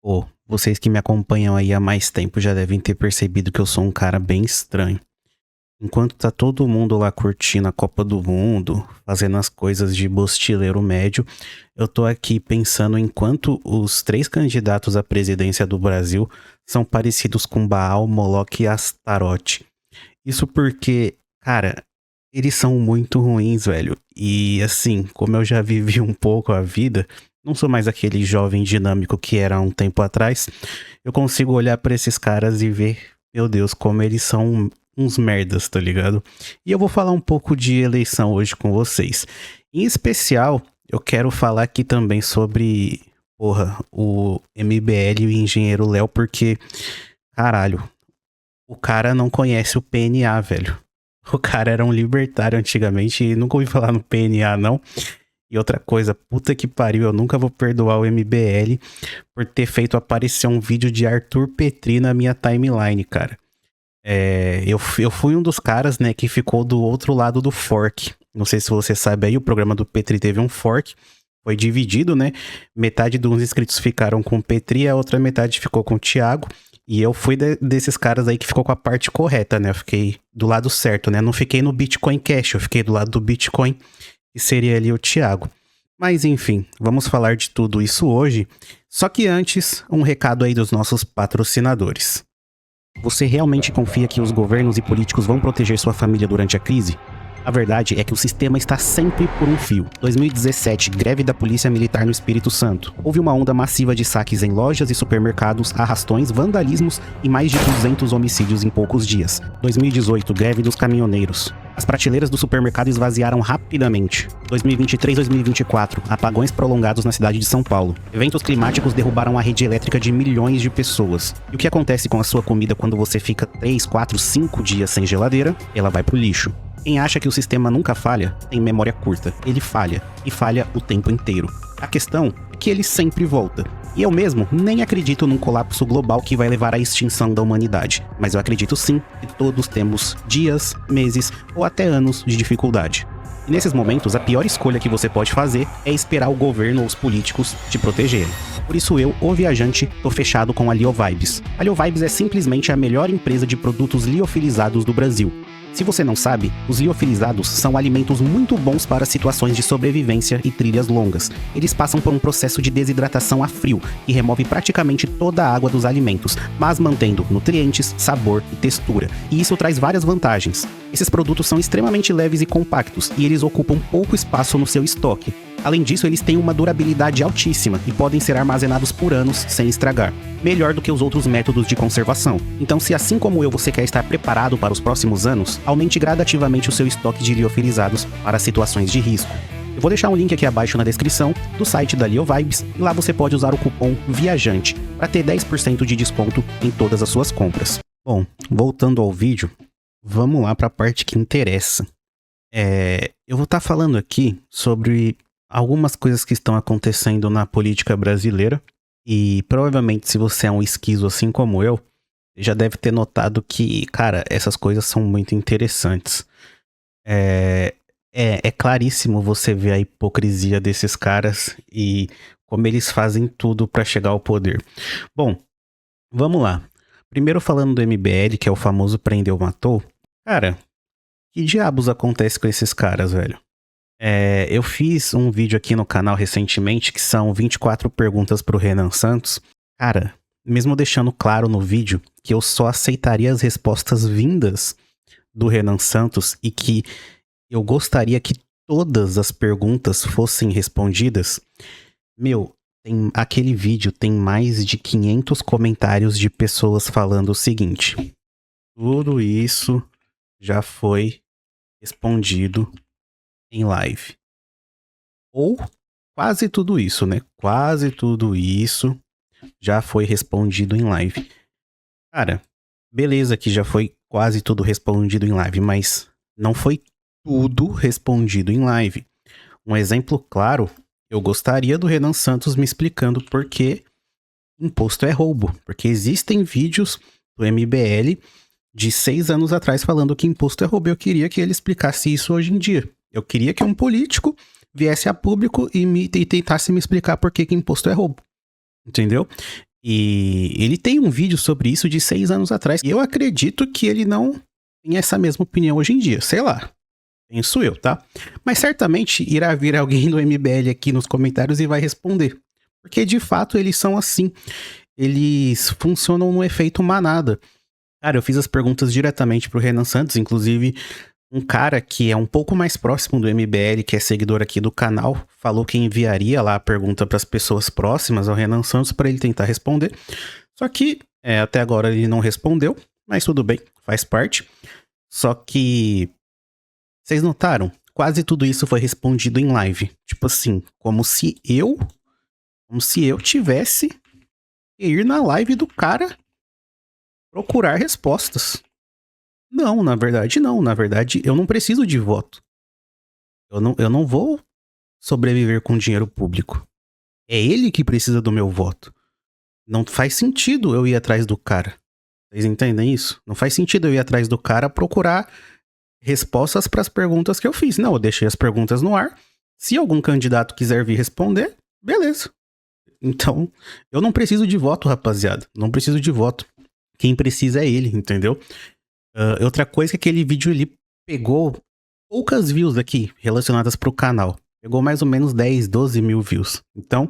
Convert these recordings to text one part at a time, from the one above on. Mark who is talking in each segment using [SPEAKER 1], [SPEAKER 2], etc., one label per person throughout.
[SPEAKER 1] Pô, vocês que me acompanham aí há mais tempo já devem ter percebido que eu sou um cara bem estranho. Enquanto tá todo mundo lá curtindo a Copa do Mundo, fazendo as coisas de mochileiro médio, eu tô aqui pensando em quanto os três candidatos à presidência do Brasil são parecidos com Baal, Moloque e Astarote. Isso porque, cara, eles são muito ruins, velho. E assim, como eu já vivi um pouco a vida, não sou mais aquele jovem dinâmico que era há um tempo atrás. Eu consigo olhar pra esses caras e ver, meu Deus, como eles são uns merdas, tá ligado? E eu vou falar um pouco de eleição hoje com vocês. Em especial, eu quero falar aqui também sobre, porra, o MBL e o engenheiro Léo, porque, caralho, o cara não conhece o PNA, velho. O cara era um libertário antigamente e nunca ouvi falar no PNA, não. E outra coisa, puta que pariu, eu nunca vou perdoar o MBL por ter feito aparecer um vídeo de Arthur Petri na minha timeline, cara. Eu fui um dos caras, né, que ficou do outro lado do fork. Não sei se você sabe aí, o programa do Petri teve um fork. Foi dividido, né? Metade dos inscritos ficaram com o Petri e a outra metade ficou com o Thiago. E eu fui desses caras aí que ficou com a parte correta, né? Eu fiquei do lado certo, né? Não fiquei no Bitcoin Cash, eu fiquei do lado do Bitcoin, que seria ali o Thiago. Mas enfim, vamos falar de tudo isso hoje. Só que antes, um recado aí dos nossos patrocinadores. Você realmente confia que os governos e políticos vão proteger sua família durante a crise? A verdade é que o sistema está sempre por um fio. 2017, greve da Polícia Militar no Espírito Santo. Houve uma onda massiva de saques em lojas e supermercados, arrastões, vandalismos e mais de 200 homicídios em poucos dias. 2018, greve dos caminhoneiros. As prateleiras do supermercado esvaziaram rapidamente. 2023-2024, apagões prolongados na cidade de São Paulo. Eventos climáticos derrubaram a rede elétrica de milhões de pessoas. E o que acontece com a sua comida quando você fica 3, 4, 5 dias sem geladeira? Ela vai pro lixo. Quem acha que o sistema nunca falha, tem memória curta. Ele falha, e falha o tempo inteiro. A questão é que ele sempre volta. E eu mesmo nem acredito num colapso global que vai levar à extinção da humanidade. Mas eu acredito sim que todos temos dias, meses ou até anos de dificuldade. E nesses momentos, a pior escolha que você pode fazer é esperar o governo ou os políticos te protegerem. Por isso eu, o viajante, tô fechado com a Liovibes. A Liovibes é simplesmente a melhor empresa de produtos liofilizados do Brasil. Se você não sabe, os liofilizados são alimentos muito bons para situações de sobrevivência e trilhas longas. Eles passam por um processo de desidratação a frio e remove praticamente toda a água dos alimentos, mas mantendo nutrientes, sabor e textura. E isso traz várias vantagens. Esses produtos são extremamente leves e compactos e eles ocupam pouco espaço no seu estoque. Além disso, eles têm uma durabilidade altíssima e podem ser armazenados por anos sem estragar. Melhor do que os outros métodos de conservação. Então, se assim como eu você quer estar preparado para os próximos anos, aumente gradativamente o seu estoque de liofilizados para situações de risco. Eu vou deixar um link aqui abaixo na descrição do site da Liovibes e lá você pode usar o cupom VIAJANTE para ter 10% de desconto em todas as suas compras. Bom, voltando ao vídeo, vamos lá para a parte que interessa. Eu vou estar falando aqui sobre algumas coisas que estão acontecendo na política brasileira e provavelmente se você é um esquizo assim como eu, já deve ter notado que, cara, essas coisas são muito interessantes. É claríssimo você ver a hipocrisia desses caras e como eles fazem tudo pra chegar ao poder. Bom, vamos lá. Primeiro falando do MBL, que é o famoso prendeu, matou. Cara, que diabos acontece com esses caras, velho? Eu fiz um vídeo aqui no canal recentemente que são 24 perguntas pro Renan Santos. Cara, mesmo deixando claro no vídeo que eu só aceitaria as respostas vindas do Renan Santos e que eu gostaria que todas as perguntas fossem respondidas, aquele vídeo tem mais de 500 comentários de pessoas falando o seguinte: tudo isso já foi respondido em live. Ou quase tudo isso, né? Quase tudo isso já foi respondido em live. Cara, beleza que já foi quase tudo respondido em live, mas não foi tudo respondido em live. Um exemplo claro, eu gostaria do Renan Santos me explicando por que imposto é roubo. Porque existem vídeos do MBL de 6 anos atrás falando que imposto é roubo. Eu queria que ele explicasse isso hoje em dia. Eu queria que um político viesse a público e tentasse me explicar por que imposto é roubo. Entendeu? E ele tem um vídeo sobre isso de 6 anos atrás. E eu acredito que ele não tem essa mesma opinião hoje em dia. Sei lá. Penso eu, tá? Mas certamente irá vir alguém do MBL aqui nos comentários e vai responder. Porque de fato eles são assim. Eles funcionam no efeito manada. Cara, eu fiz as perguntas diretamente pro Renan Santos, inclusive um cara que é um pouco mais próximo do MBL, que é seguidor aqui do canal, falou que enviaria lá a pergunta para as pessoas próximas ao Renan Santos para ele tentar responder. Só que até agora ele não respondeu, mas tudo bem, faz parte. Só que vocês notaram? Quase tudo isso foi respondido em live. Tipo assim, como se eu tivesse que ir na live do cara procurar respostas. Não, na verdade não. Na verdade, eu não preciso de voto. Eu não vou sobreviver com dinheiro público. É ele que precisa do meu voto. Não faz sentido eu ir atrás do cara. Vocês entendem isso? Não faz sentido eu ir atrás do cara procurar respostas para as perguntas que eu fiz. Não, eu deixei as perguntas no ar. Se algum candidato quiser vir responder, beleza. Então, eu não preciso de voto, rapaziada. Não preciso de voto. Quem precisa é ele, entendeu? Outra coisa é que aquele vídeo ele pegou poucas views aqui relacionadas pro canal. Pegou mais ou menos 10, 12 mil views. Então,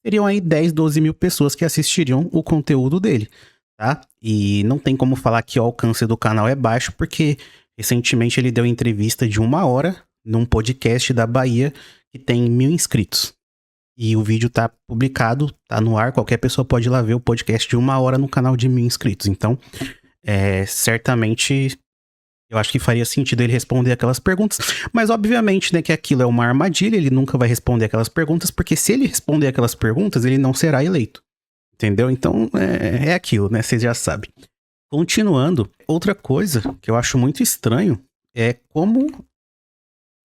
[SPEAKER 1] seriam aí 10, 12 mil pessoas que assistiriam o conteúdo dele, tá? E não tem como falar que o alcance do canal é baixo, porque recentemente ele deu entrevista de 1 hora num podcast da Bahia que tem 1.000 inscritos. E o vídeo tá publicado, tá no ar, qualquer pessoa pode ir lá ver o podcast de 1 hora no canal de 1.000 inscritos. Então, certamente, eu acho que faria sentido ele responder aquelas perguntas. Mas, obviamente, né, que aquilo é uma armadilha, ele nunca vai responder aquelas perguntas, porque se ele responder aquelas perguntas, ele não será eleito. Entendeu? Então, é aquilo, né? Vocês já sabem. Continuando, outra coisa que eu acho muito estranho é como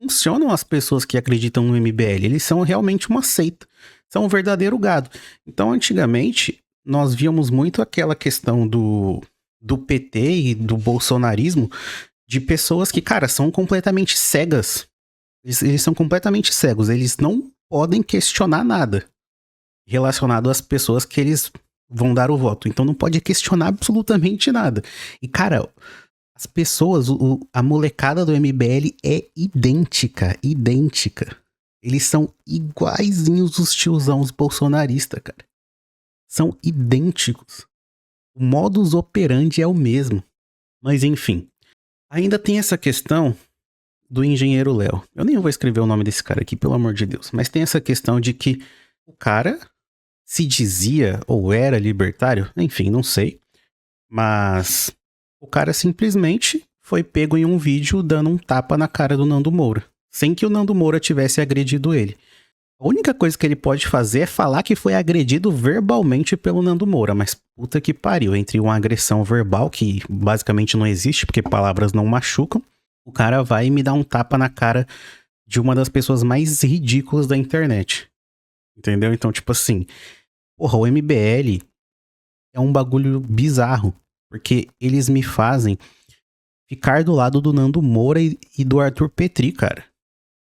[SPEAKER 1] funcionam as pessoas que acreditam no MBL. Eles são realmente uma seita. São um verdadeiro gado. Então, antigamente, nós víamos muito aquela questão do PT e do bolsonarismo de pessoas que, cara, são completamente cegas. Eles são completamente cegos. Eles não podem questionar nada relacionado às pessoas que eles vão dar o voto. Então não pode questionar absolutamente nada. E, cara, as pessoas, a molecada do MBL é idêntica. Eles são iguaizinhos os tiozãos bolsonaristas, cara. São idênticos. O modus operandi é o mesmo. Mas enfim. Ainda tem essa questão do engenheiro Léo. Eu nem vou escrever o nome desse cara aqui, pelo amor de Deus. Mas tem essa questão de que o cara se dizia ou era libertário, enfim, não sei. Mas o cara simplesmente foi pego em um vídeo dando um tapa na cara do Nando Moura, sem que o Nando Moura tivesse agredido ele. A única coisa que ele pode fazer é falar que foi agredido verbalmente pelo Nando Moura, mas puta que pariu, entre uma agressão verbal, que basicamente não existe, porque palavras não machucam, o cara vai me dar um tapa na cara de uma das pessoas mais ridículas da internet. Entendeu? Então, tipo assim, porra, o MBL é um bagulho bizarro, porque eles me fazem ficar do lado do Nando Moura e do Arthur Petri, cara.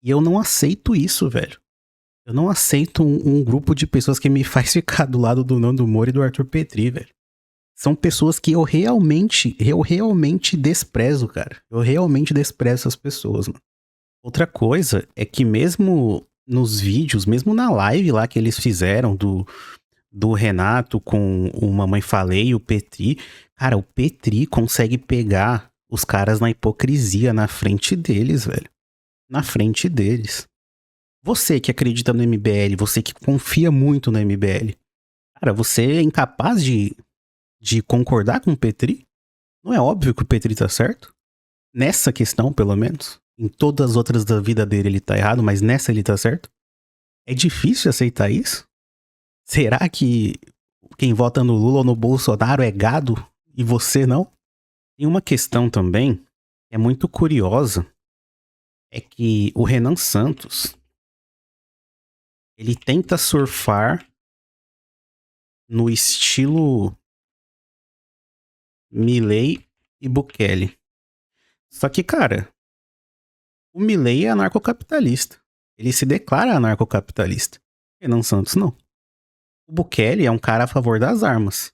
[SPEAKER 1] E eu não aceito isso, velho. Eu não aceito um grupo de pessoas que me faz ficar do lado do Nando Moura e do Arthur Petri, velho. São pessoas que eu realmente desprezo, cara. Eu realmente desprezo essas pessoas, mano. Outra coisa é que mesmo nos vídeos, mesmo na live lá que eles fizeram do Renato com o Mamãe Falei e o Petri, cara, o Petri consegue pegar os caras na hipocrisia na frente deles, velho. Na frente deles. Você que acredita no MBL, você que confia muito no MBL, cara, você é incapaz de concordar com o Petri? Não é óbvio que o Petri tá certo? Nessa questão, pelo menos. Em todas as outras da vida dele ele tá errado, mas nessa ele tá certo? É difícil aceitar isso? Será que quem vota no Lula ou no Bolsonaro é gado e você não? Tem uma questão também que é muito curiosa, é que o Renan Santos, ele tenta surfar no estilo Milei e Bukele. Só que, cara, o Milei é anarcocapitalista. Ele se declara anarcocapitalista. Renan Santos não. O Bukele é um cara a favor das armas.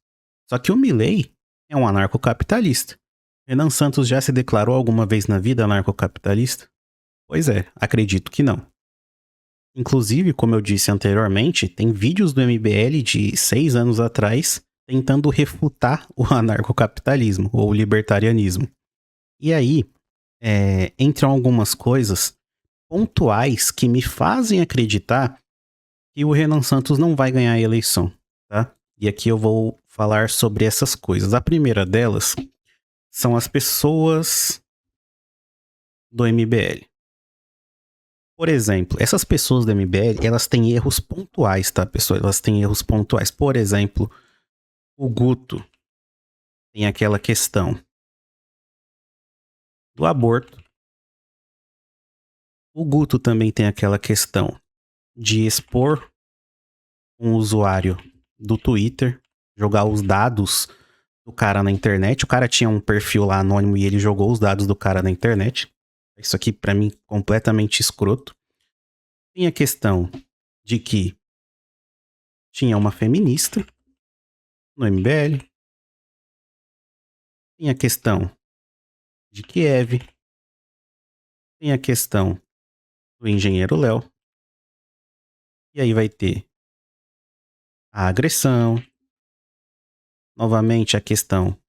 [SPEAKER 1] Só que o Milei é um anarcocapitalista. Renan Santos já se declarou alguma vez na vida anarcocapitalista? Pois é, acredito que não. Inclusive, como eu disse anteriormente, tem vídeos do MBL de 6 anos atrás tentando refutar o anarcocapitalismo ou o libertarianismo. E aí, entram algumas coisas pontuais que me fazem acreditar que o Renan Santos não vai ganhar a eleição, tá? E aqui eu vou falar sobre essas coisas. A primeira delas são as pessoas do MBL. Por exemplo, essas pessoas do MBL, elas têm erros pontuais, tá, pessoal? Elas têm erros pontuais. Por exemplo, o Guto tem aquela questão do aborto. O Guto também tem aquela questão de expor um usuário do Twitter, jogar os dados do cara na internet. O cara tinha um perfil lá anônimo e ele jogou os dados do cara na internet. Isso aqui, pra mim, completamente escroto. Tem a questão de que tinha uma feminista no MBL. Tem a questão de Kiev. Tem a questão do engenheiro Léo. E aí vai ter a agressão. Novamente a questão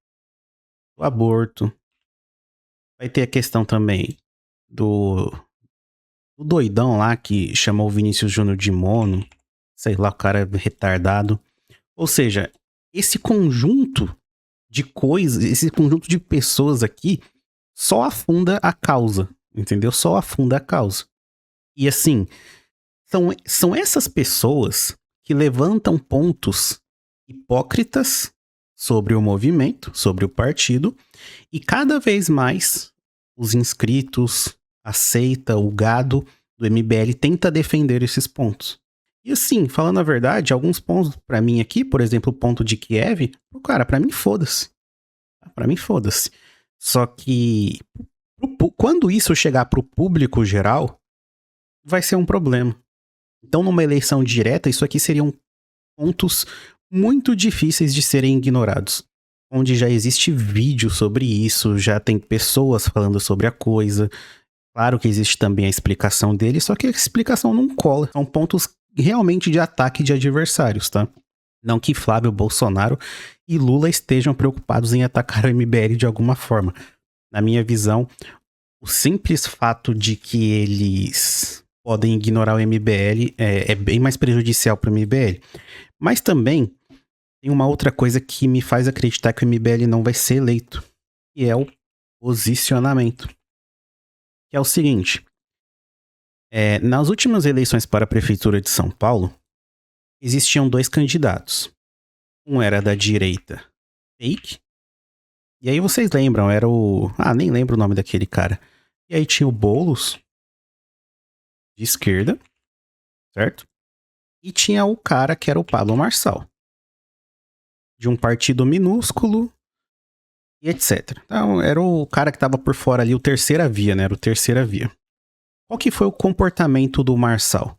[SPEAKER 1] do aborto. Vai ter a questão também do doidão lá que chamou o Vinícius Júnior de mono. Sei lá, o cara é retardado. Ou seja, esse conjunto de coisas, esse conjunto de pessoas aqui só afunda a causa, entendeu? Só afunda a causa. E assim, são essas pessoas que levantam pontos hipócritas sobre o movimento, sobre o partido, e cada vez mais os inscritos, a seita, o gado do MBL tenta defender esses pontos. E assim, falando a verdade, alguns pontos pra mim aqui, por exemplo, o ponto de Kiev, cara, pra mim foda-se. Pra mim foda-se. Só que quando isso chegar pro público geral, vai ser um problema. Então, numa eleição direta, isso aqui seriam pontos muito difíceis de serem ignorados. Onde já existe vídeo sobre isso, já tem pessoas falando sobre a coisa. Claro que existe também a explicação dele, só que a explicação não cola. São pontos realmente de ataque de adversários, tá? Não que Flávio Bolsonaro e Lula estejam preocupados em atacar o MBL de alguma forma. Na minha visão, o simples fato de que eles podem ignorar o MBL é bem mais prejudicial para o MBL. Mas também tem uma outra coisa que me faz acreditar que o MBL não vai ser eleito, que é o posicionamento. Que é o seguinte, nas últimas eleições para a Prefeitura de São Paulo, existiam 2 candidatos. Um era da direita, fake, e aí vocês lembram, era o... nem lembro o nome daquele cara. E aí tinha o Boulos, de esquerda, certo? E tinha o cara que era o Pablo Marçal, de um partido minúsculo, e etc. Então, era o cara que tava por fora ali, o terceira via, né? Era o terceira via. Qual que foi o comportamento do Marçal?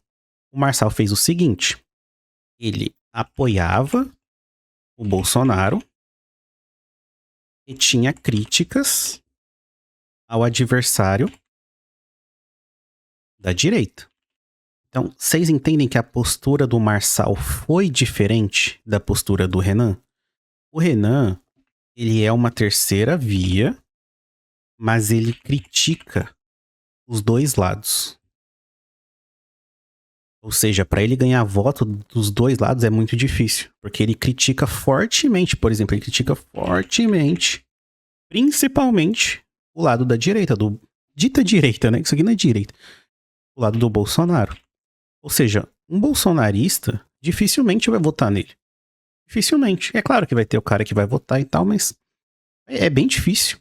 [SPEAKER 1] O Marçal fez o seguinte, ele apoiava o Bolsonaro e tinha críticas ao adversário da direita. Então, vocês entendem que a postura do Marçal foi diferente da postura do Renan? O Renan, ele é uma terceira via, mas ele critica os dois lados. Ou seja, para ele ganhar voto dos dois lados é muito difícil, porque ele critica fortemente, por exemplo, ele critica fortemente, principalmente o lado da direita, do dita direita, né? Isso aqui não é direita. O lado do Bolsonaro. Ou seja, um bolsonarista dificilmente vai votar nele. Dificilmente. É claro que vai ter o cara que vai votar e tal, mas é bem difícil.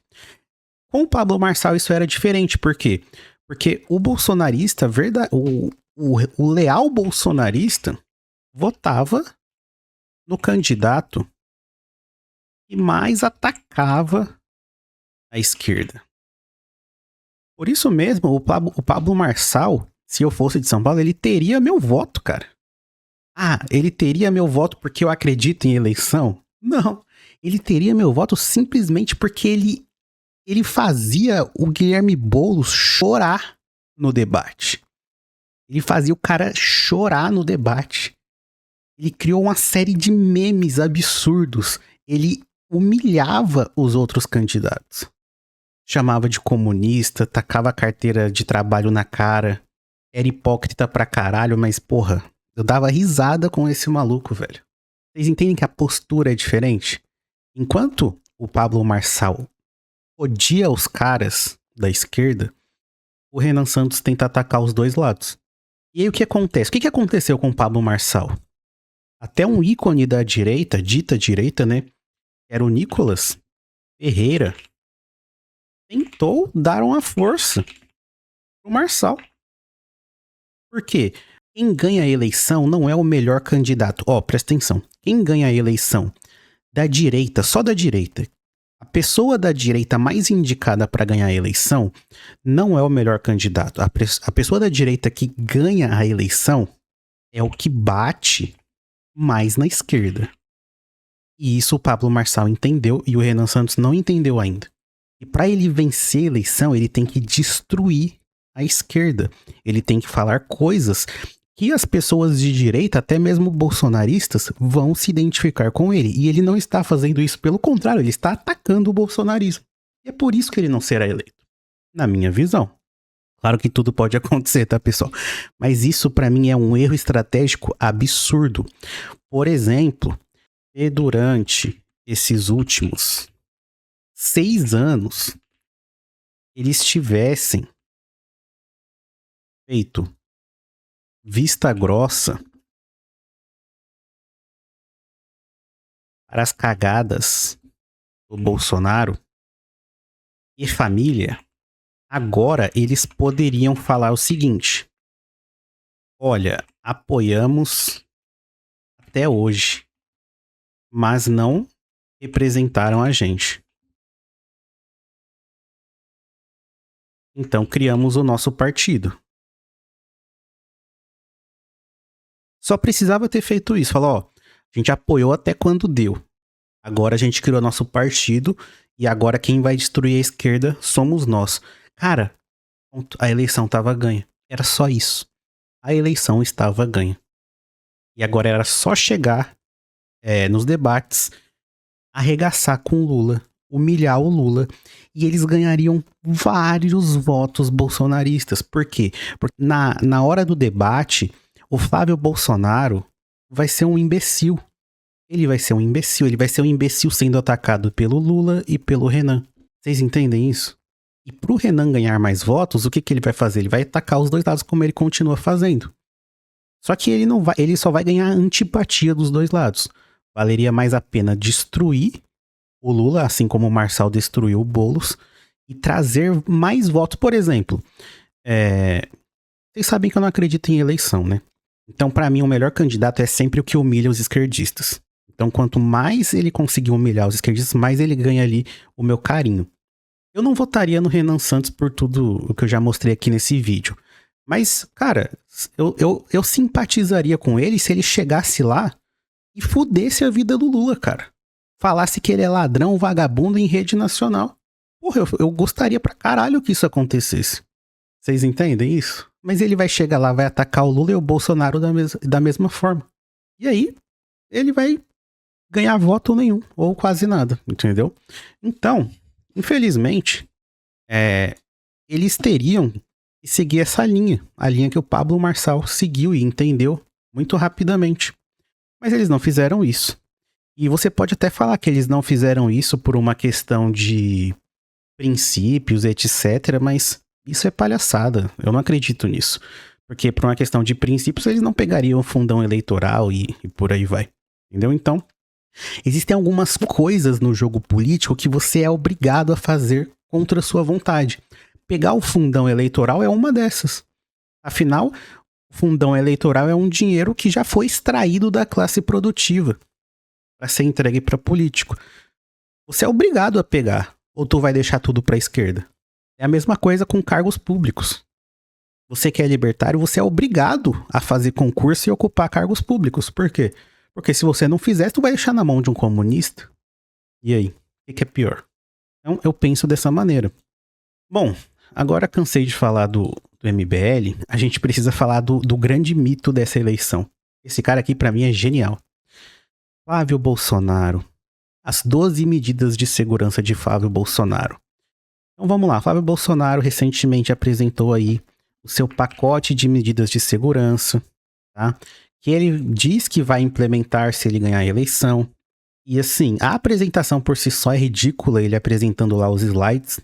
[SPEAKER 1] Com o Pablo Marçal isso era diferente. Por quê? Porque o bolsonarista, o leal bolsonarista, votava no candidato que mais atacava a esquerda. Por isso mesmo, o Pablo Marçal, se eu fosse de São Paulo, ele teria meu voto, cara. Ah, ele teria meu voto porque eu acredito em eleição? Não. Ele teria meu voto simplesmente porque ele fazia o Guilherme Boulos chorar no debate. Ele fazia o cara chorar no debate. Ele criou uma série de memes absurdos. Ele humilhava os outros candidatos. Chamava de comunista, tacava a carteira de trabalho na cara. Era hipócrita pra caralho, mas porra, eu dava risada com esse maluco, velho. Vocês entendem que a postura é diferente? Enquanto o Pablo Marçal odia os caras da esquerda, o Renan Santos tenta atacar os dois lados. E aí o que acontece? O que aconteceu com o Pablo Marçal? Até um ícone da direita, dita direita, né? Era o Nicolas Ferreira. Tentou dar uma força pro Marçal. Por quê? Quem ganha a eleição não é o melhor candidato. Ó, presta atenção. Quem ganha a eleição da direita, só da direita, a pessoa da direita mais indicada para ganhar a eleição não é o melhor candidato. A pessoa da direita que ganha a eleição é o que bate mais na esquerda. E isso o Pablo Marçal entendeu e o Renan Santos não entendeu ainda. E para ele vencer a eleição, ele tem que destruir a esquerda. Ele tem que falar coisas que as pessoas de direita, até mesmo bolsonaristas, vão se identificar com ele. E ele não está fazendo isso, pelo contrário, ele está atacando o bolsonarismo. E é por isso que ele não será eleito, na minha visão. Claro que tudo pode acontecer, tá, pessoal? Mas isso para mim é um erro estratégico absurdo. Por exemplo, se durante esses últimos 6 anos eles tivessem feito vista grossa para as cagadas do Bolsonaro e família, agora eles poderiam falar o seguinte: olha, apoiamos até hoje, mas não representaram a gente. Então criamos o nosso partido. Só precisava ter feito isso. Falou, ó, a gente apoiou até quando deu. Agora a gente criou nosso partido e agora quem vai destruir a esquerda somos nós. Cara, a eleição estava ganha. Era só isso. A eleição estava ganha. E agora era só chegar nos debates, arregaçar com o Lula, humilhar o Lula, e eles ganhariam vários votos bolsonaristas. Por quê? Porque na hora do debate, o Flávio Bolsonaro vai ser um imbecil. Ele vai ser um imbecil sendo atacado pelo Lula e pelo Renan. Vocês entendem isso? E pro Renan ganhar mais votos, o que ele vai fazer? Ele vai atacar os dois lados como ele continua fazendo. Só que ele só vai ganhar a antipatia dos dois lados. Valeria mais a pena destruir o Lula, assim como o Marçal destruiu o Boulos, e trazer mais votos. Por exemplo, vocês sabem que eu não acredito em eleição, né? Então, pra mim, o melhor candidato é sempre o que humilha os esquerdistas. Então, quanto mais ele conseguir humilhar os esquerdistas, mais ele ganha ali o meu carinho. Eu não votaria no Renan Santos por tudo o que eu já mostrei aqui nesse vídeo. Mas, cara, eu simpatizaria com ele se ele chegasse lá e fudesse a vida do Lula, cara. Falasse que ele é ladrão, vagabundo em rede nacional. Porra, eu gostaria pra caralho que isso acontecesse. Vocês entendem isso? Mas ele vai chegar lá, vai atacar o Lula e o Bolsonaro da mesma forma. E aí, ele vai ganhar voto nenhum, ou quase nada, entendeu? Então, infelizmente, eles teriam que seguir essa linha, a linha que o Pablo Marçal seguiu e entendeu muito rapidamente. Mas eles não fizeram isso. E você pode até falar que eles não fizeram isso por uma questão de princípios, etc, mas isso é palhaçada. Eu não acredito nisso. Porque por uma questão de princípios, eles não pegariam o fundão eleitoral e por aí vai. Entendeu? Então, existem algumas coisas no jogo político que você é obrigado a fazer contra a sua vontade. Pegar o fundão eleitoral é uma dessas. Afinal, o fundão eleitoral é um dinheiro que já foi extraído da classe produtiva para ser entregue para político. Você é obrigado a pegar. Ou tu vai deixar tudo para a esquerda? É a mesma coisa com cargos públicos. Você que é libertário, você é obrigado a fazer concurso e ocupar cargos públicos. Por quê? Porque se você não fizer, tu vai deixar na mão de um comunista. E aí? O que é pior? Então, eu penso dessa maneira. Bom, agora cansei de falar do MBL. A gente precisa falar do grande mito dessa eleição. Esse cara aqui, pra mim, é genial. Flávio Bolsonaro. As 12 medidas de segurança de Flávio Bolsonaro. Então vamos lá. Flávio Bolsonaro recentemente apresentou aí o seu pacote de medidas de segurança, tá? Que ele diz que vai implementar se ele ganhar a eleição. E assim, a apresentação por si só é ridícula, ele apresentando lá os slides.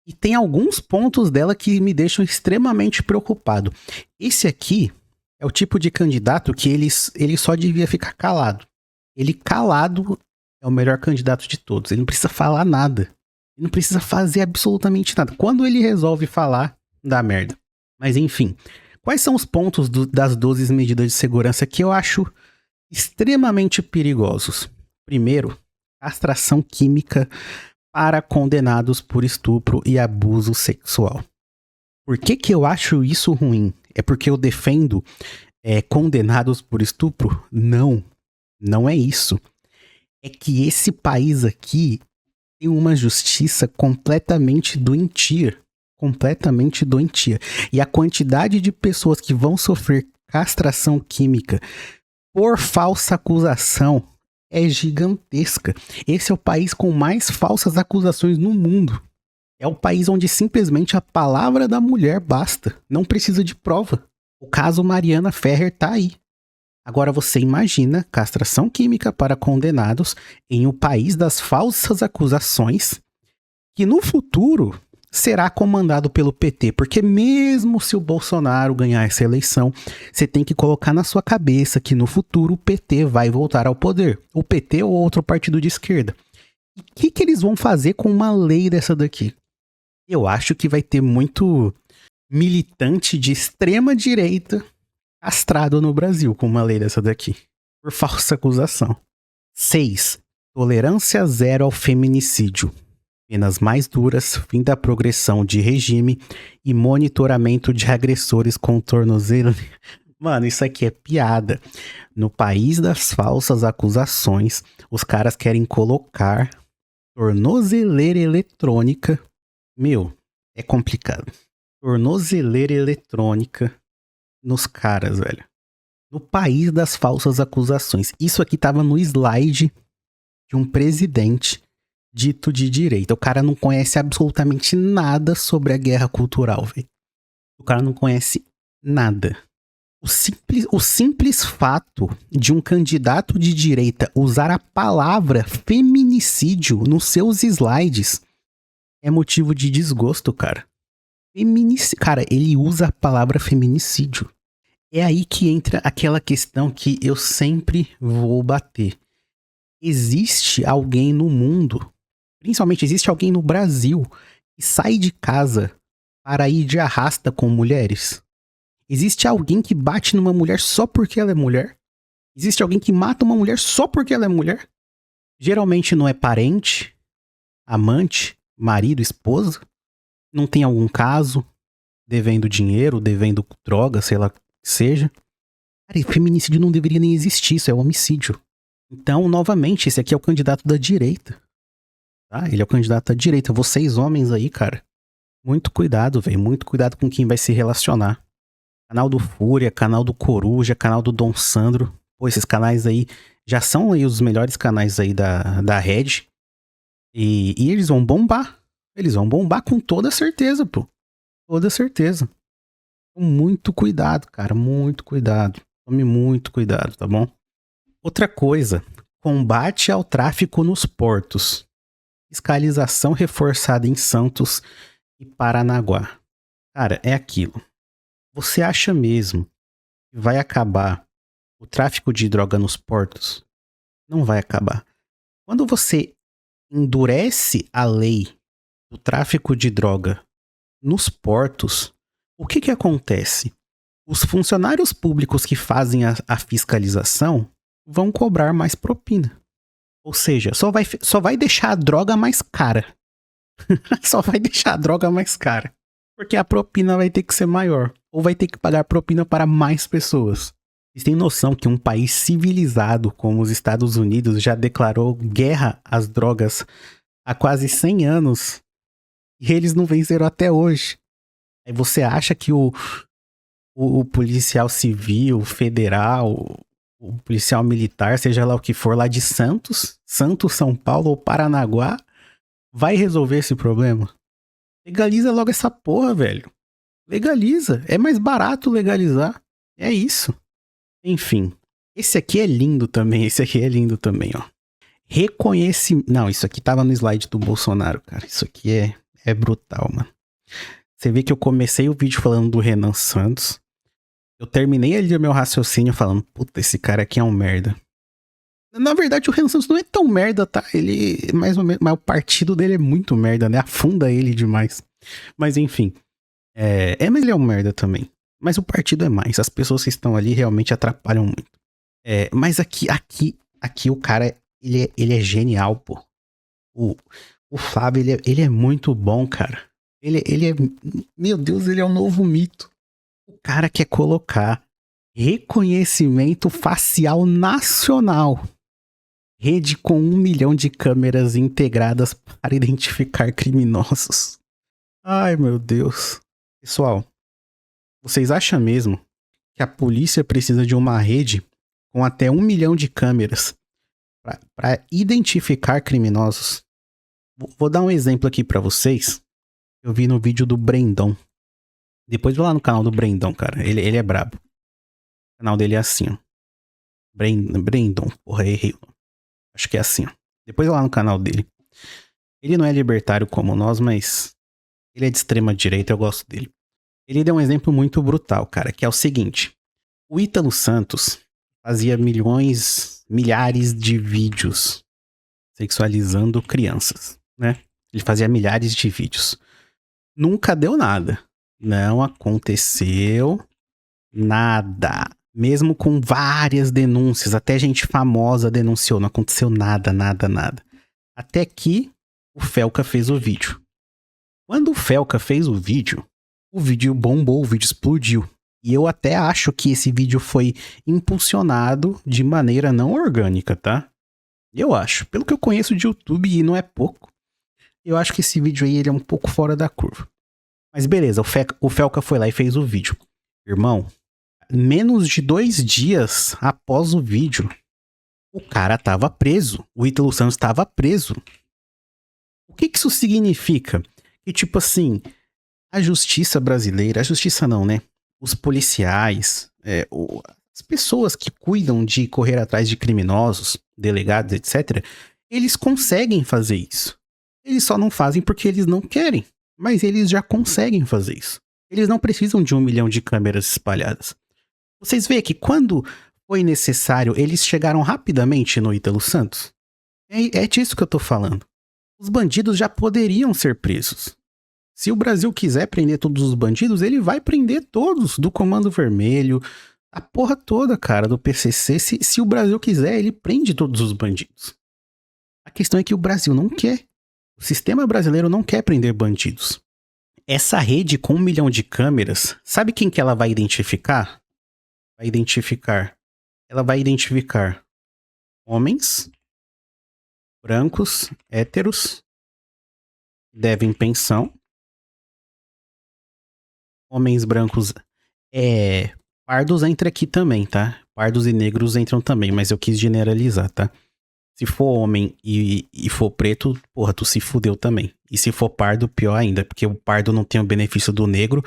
[SPEAKER 1] E tem alguns pontos dela que me deixam extremamente preocupado. Esse aqui é o tipo de candidato que ele só devia ficar calado. Ele calado é o melhor candidato de todos. Ele não precisa falar nada. Ele não precisa fazer absolutamente nada. Quando ele resolve falar, dá merda. Mas enfim, quais são os pontos das 12 medidas de segurança que eu acho extremamente perigosos? Primeiro, castração química para condenados por estupro e abuso sexual. Por que eu acho isso ruim? É porque eu defendo condenados por estupro? Não, não é isso. É que esse país aqui tem uma justiça completamente doentia. Completamente doentia. E a quantidade de pessoas que vão sofrer castração química por falsa acusação é gigantesca. Esse é o país com mais falsas acusações no mundo. É o país onde simplesmente a palavra da mulher basta. Não precisa de prova. O caso Mariana Ferrer tá aí. Agora você imagina castração química para condenados em um país das falsas acusações que no futuro será comandado pelo PT, porque mesmo se o Bolsonaro ganhar essa eleição, você tem que colocar na sua cabeça que no futuro o PT vai voltar ao poder. O PT ou outro partido de esquerda. E o que eles vão fazer com uma lei dessa daqui? Eu acho que vai ter muito militante de extrema direita castrado no Brasil com uma lei dessa daqui, por falsa acusação. 6. Tolerância zero ao feminicídio. Penas mais duras, fim da progressão de regime e monitoramento de agressores com tornozelo. Mano, isso aqui é piada. No país das falsas acusações, os caras querem colocar tornozeleira eletrônica. Meu, é complicado. Tornozeleira eletrônica nos caras, velho. No país das falsas acusações. Isso aqui tava no slide de um presidente dito de direita. O cara não conhece absolutamente nada sobre a guerra cultural, velho. O cara não conhece nada. O simples fato de um candidato de direita usar a palavra feminicídio nos seus slides é motivo de desgosto, cara. Cara, ele usa a palavra feminicídio. É aí que entra aquela questão que eu sempre vou bater. Existe alguém no mundo, principalmente existe alguém no Brasil, que sai de casa para ir de arrasta com mulheres? Existe alguém que bate numa mulher só porque ela é mulher? Existe alguém que mata uma mulher só porque ela é mulher? Geralmente não é parente, amante, marido, esposa. Não tem algum caso, devendo dinheiro, devendo droga, sei lá o que seja. Cara, feminicídio não deveria nem existir, isso é homicídio. Então, novamente, esse aqui é o candidato da direita. Tá? Ele é o candidato da direita. Vocês homens aí, cara, muito cuidado, velho. Muito cuidado com quem vai se relacionar. Canal do Fúria, canal do Coruja, canal do Dom Sandro. Pô, esses canais aí já são aí os melhores canais aí da Rede. E eles vão bombar. Eles vão bombar com toda certeza, pô. Toda certeza. Muito cuidado, cara. Muito cuidado. Tome muito cuidado, tá bom? Outra coisa. Combate ao tráfico nos portos. Fiscalização reforçada em Santos e Paranaguá. Cara, é aquilo. Você acha mesmo que vai acabar o tráfico de droga nos portos? Não vai acabar. Quando você endurece a lei do tráfico de droga nos portos, o que acontece? Os funcionários públicos que fazem a fiscalização vão cobrar mais propina. Ou seja, só vai deixar a droga mais cara. Só vai deixar a droga mais cara. Porque a propina vai ter que ser maior. Ou vai ter que pagar propina para mais pessoas. Vocês têm noção que um país civilizado como os Estados Unidos já declarou guerra às drogas há quase 100 anos e eles não venceram até hoje? Aí você acha que o policial civil, federal, o policial militar, seja lá o que for, lá de Santos, São Paulo ou Paranaguá, vai resolver esse problema? Legaliza logo essa porra, velho. Legaliza. É mais barato legalizar. É isso. Enfim. Esse aqui é lindo também. Ó. Não, isso aqui tava no slide do Bolsonaro, cara. Isso aqui é brutal, mano. Você vê que eu comecei o vídeo falando do Renan Santos. Eu terminei ali o meu raciocínio falando, puta, esse cara aqui é um merda. Na verdade, o Renan Santos não é tão merda, tá? Ele, mais ou menos, mas o partido dele é muito merda, né? Afunda ele demais. Mas enfim. Mas ele é um merda também. Mas o partido é mais. As pessoas que estão ali realmente atrapalham muito. Mas aqui o cara, ele é genial, pô. O Flávio, ele é muito bom, cara. Ele é... Meu Deus, ele é um novo mito. O cara quer colocar reconhecimento facial nacional. Rede com 1 milhão de câmeras integradas para identificar criminosos. Ai, meu Deus. Pessoal, vocês acham mesmo que a polícia precisa de uma rede com até 1 milhão de câmeras para identificar criminosos? Vou dar um exemplo aqui para vocês. Eu vi no vídeo do Brendon. Depois vou lá no canal do Brendon, cara. Ele é brabo. O canal dele é assim, ó. Brendon. Porra, errei. Acho que é assim, ó. Depois vai lá no canal dele. Ele não é libertário como nós, mas ele é de extrema direita, eu gosto dele. Ele deu um exemplo muito brutal, cara, que é o seguinte. O Ítalo Santos fazia milhares de vídeos sexualizando crianças, né? Ele fazia milhares de vídeos. Nunca deu nada. Não aconteceu nada. Mesmo com várias denúncias, até gente famosa denunciou, não aconteceu nada. Até que o Felca fez o vídeo. Quando o Felca fez o vídeo bombou, o vídeo explodiu. E eu até acho que esse vídeo foi impulsionado de maneira não orgânica, tá? Eu acho. Pelo que eu conheço de YouTube, e não é pouco, eu acho que esse vídeo aí ele é um pouco fora da curva. Mas beleza, o Felca foi lá e fez o vídeo. Irmão, menos de 2 dias após o vídeo, o cara tava preso. O Ítalo Santos tava preso. O que isso significa? Que tipo assim, a justiça brasileira, a justiça não, né? Os policiais, as pessoas que cuidam de correr atrás de criminosos, delegados, etc., eles conseguem fazer isso. Eles só não fazem porque eles não querem, mas eles já conseguem fazer isso. Eles não precisam de 1 milhão de câmeras espalhadas. Vocês veem que quando foi necessário, eles chegaram rapidamente no Ítalo Santos? É disso que eu tô falando. Os bandidos já poderiam ser presos. Se o Brasil quiser prender todos os bandidos, ele vai prender todos, do Comando Vermelho, a porra toda, cara, do PCC. Se o Brasil quiser, ele prende todos os bandidos. A questão é que o Brasil não quer. O sistema brasileiro não quer prender bandidos. Essa rede com 1 milhão de câmeras, sabe quem que ela vai identificar? Ela vai identificar homens brancos, héteros, devem pensão. Homens brancos, pardos entra aqui também, tá? Pardos e negros entram também, mas eu quis generalizar, tá? Se for homem e for preto, porra, tu se fudeu também. E se for pardo, pior ainda, porque o pardo não tem o benefício do negro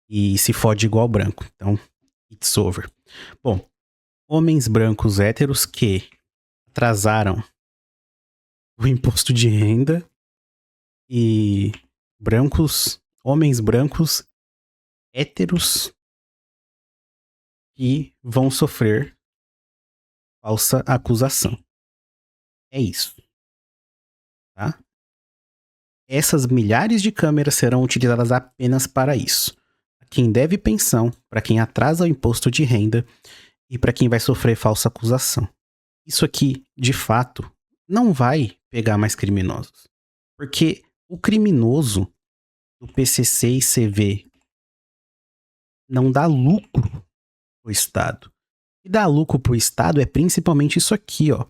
[SPEAKER 1] e se fode igual ao branco. Então, it's over. Bom, homens brancos héteros que atrasaram o imposto de renda e homens brancos héteros que vão sofrer falsa acusação. É isso. Tá? Essas milhares de câmeras serão utilizadas apenas para isso. Para quem deve pensão, para quem atrasa o imposto de renda e para quem vai sofrer falsa acusação. Isso aqui, de fato, não vai pegar mais criminosos. Porque o criminoso, do PCC e CV não dá lucro pro Estado. O que dá lucro pro Estado é principalmente isso aqui, ó.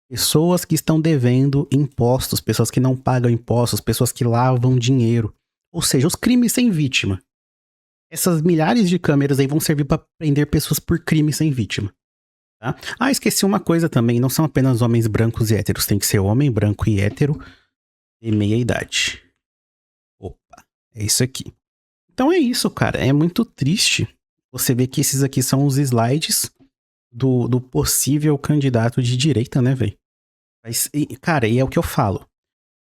[SPEAKER 1] Pessoas que estão devendo impostos, pessoas que não pagam impostos, pessoas que lavam dinheiro. Ou seja, os crimes sem vítima. Essas milhares de câmeras aí vão servir para prender pessoas por crime sem vítima. Tá? Ah, esqueci uma coisa também. Não são apenas homens brancos e héteros. Tem que ser homem branco e hétero de meia idade. Opa, é isso aqui. Então é isso, cara. É muito triste você ver que esses aqui são os slides do possível candidato de direita, né, velho? Cara, e é o que eu falo.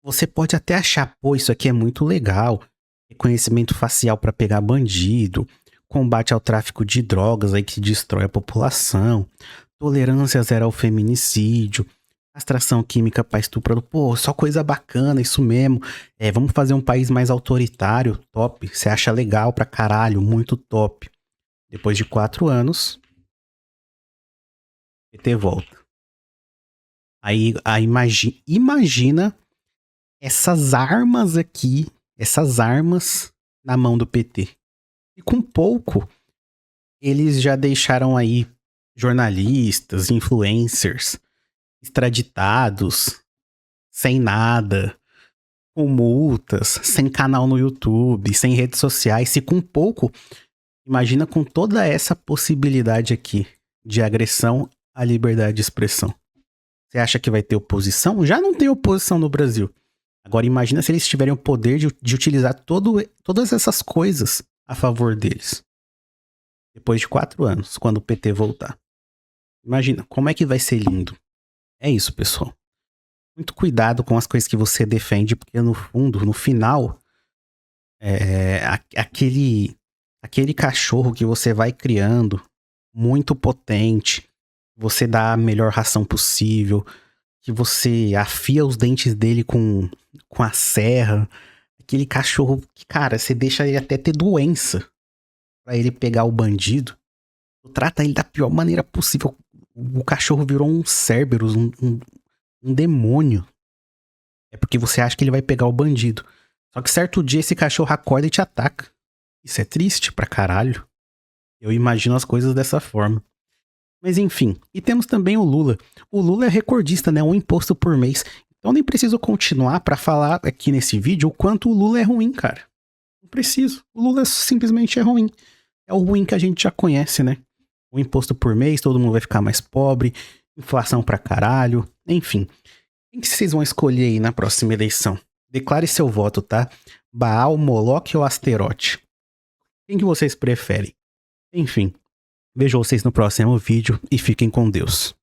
[SPEAKER 1] Você pode até achar, pô, isso aqui é muito legal. Reconhecimento facial pra pegar bandido, combate ao tráfico de drogas aí que destrói a população, tolerância zero ao feminicídio, castração química pra estupro. Pô, só coisa bacana, isso mesmo. Vamos fazer um país mais autoritário, top. Você acha legal pra caralho, muito top. Depois de 4 anos, PT volta. Aí imagina essas armas aqui, essas armas na mão do PT. E com pouco, eles já deixaram aí jornalistas, influencers, extraditados, sem nada, com multas, sem canal no YouTube, sem redes sociais. Se com pouco, imagina com toda essa possibilidade aqui de agressão à liberdade de expressão. Você acha que vai ter oposição? Já não tem oposição no Brasil. Agora imagina se eles tiverem o poder de utilizar todas essas coisas a favor deles. Depois de 4 anos, quando o PT voltar. Imagina, como é que vai ser lindo. É isso, pessoal. Muito cuidado com as coisas que você defende, porque no fundo, no final, aquele cachorro que você vai criando, muito potente, você dá a melhor ração possível, que você afia os dentes dele com a serra, aquele cachorro que, cara, você deixa ele até ter doença pra ele pegar o bandido, tu trata ele da pior maneira possível. O cachorro virou um Cerberus, um demônio. É porque você acha que ele vai pegar o bandido. Só que certo dia esse cachorro acorda e te ataca. Isso é triste pra caralho. Eu imagino as coisas dessa forma. Mas enfim, e temos também o Lula. O Lula é recordista, né? Um imposto por mês. Então nem preciso continuar pra falar aqui nesse vídeo o quanto o Lula é ruim, cara. Não preciso. O Lula simplesmente é ruim. É o ruim que a gente já conhece, né? O imposto por mês, todo mundo vai ficar mais pobre, inflação pra caralho, enfim. Quem que vocês vão escolher aí na próxima eleição? Declare seu voto, tá? Baal, Moloque ou Asterote? Quem que vocês preferem? Enfim. Vejo vocês no próximo vídeo e fiquem com Deus.